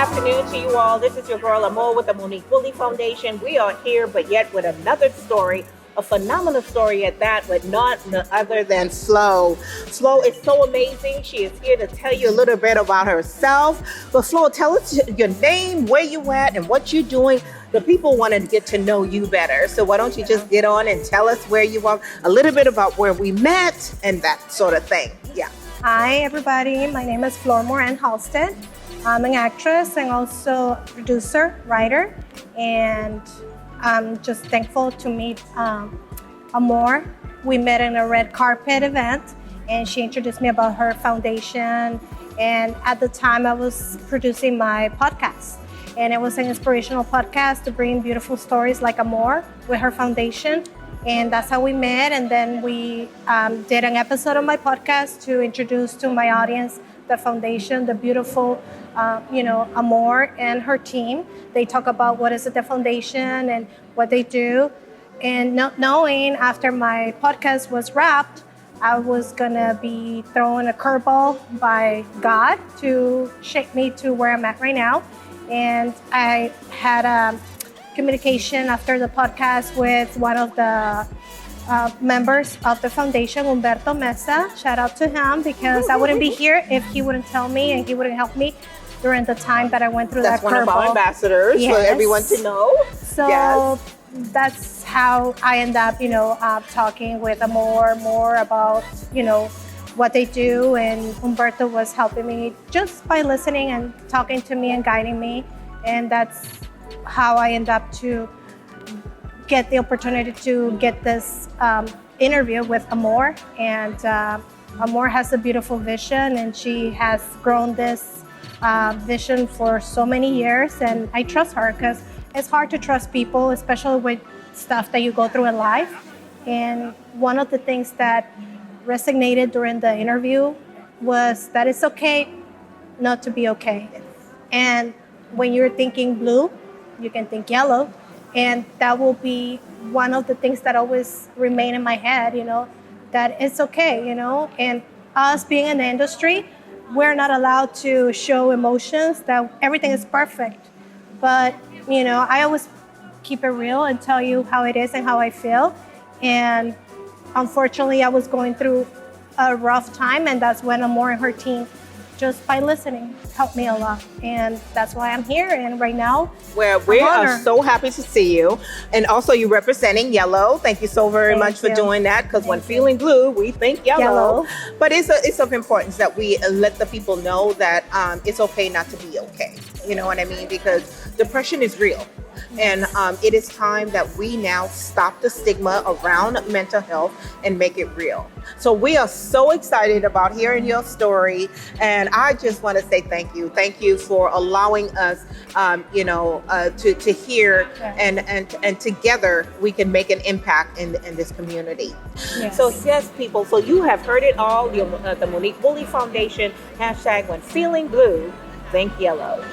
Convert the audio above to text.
afternoon to you all. This is your girl Amor with the Monique Woolley Foundation. We are here, but yet with another story, a phenomenal story at that, but none other than Flo. Flo is so amazing. She is here to tell you a little bit about herself. But Flo, tell us your name, where you at, and what you're doing. The people want to get to know you better. So why don't you just get on and tell us where you are, a little bit about where we met and that sort of thing. Yeah. Hi, everybody. My name is Flor Halstead. I'm an actress and also producer, writer, and I'm just thankful to meet Amor. We met in a red carpet event, and she introduced me about her foundation. And at the time, I was producing my podcast, and it was an inspirational podcast to bring beautiful stories like Amor with her foundation. And that's how we met. And then we did an episode of my podcast to introduce to my audience the foundation, the beautiful, Amor and her team. They talk about what is the foundation and what they do. And not knowing after my podcast was wrapped, I was gonna be thrown a curveball by God to shape me to where I'm at right now. And I had a communication after the podcast with one of the members of the foundation, Humberto Mesa. Shout out to him, because I wouldn't be here if he wouldn't tell me and he wouldn't help me during the time that I went through that curveball. That's one of our ambassadors for everyone to know. So that's how I end up, talking with Amor more about, what they do. And Humberto was helping me just by listening and talking to me and guiding me. And that's how I end up to get the opportunity to get this interview with Amor. And Amor has a beautiful vision, and she has grown this vision for so many years. And I trust her, because it's hard to trust people, especially with stuff that you go through in life. And one of the things that resonated during the interview was that it's okay not to be okay. And when you're thinking blue, you can think yellow. And that will be one of the things that always remain in my head, that it's okay, And us being in the industry, we're not allowed to show emotions, that everything is perfect. But, I always keep it real and tell you how it is and how I feel. And unfortunately, I was going through a rough time, and that's when Amor and her team, just by listening, helped me a lot. And that's why I'm here. And right now, well, we are so happy to see you. And also, you're representing yellow. Thank you so very much for doing that, because when feeling blue, we think yellow. But it's of importance that we let the people know that it's okay not to be okay. You know what I mean? Because depression is real. And it is time that we now stop the stigma around mental health and make it real. So we are so excited about hearing your story. And I just want to say thank you. Thank you for allowing us, to hear and together we can make an impact in this community. Yes. So yes, people, so you have heard it all. The Monique Woolley Foundation, #when feeling blue, think yellow.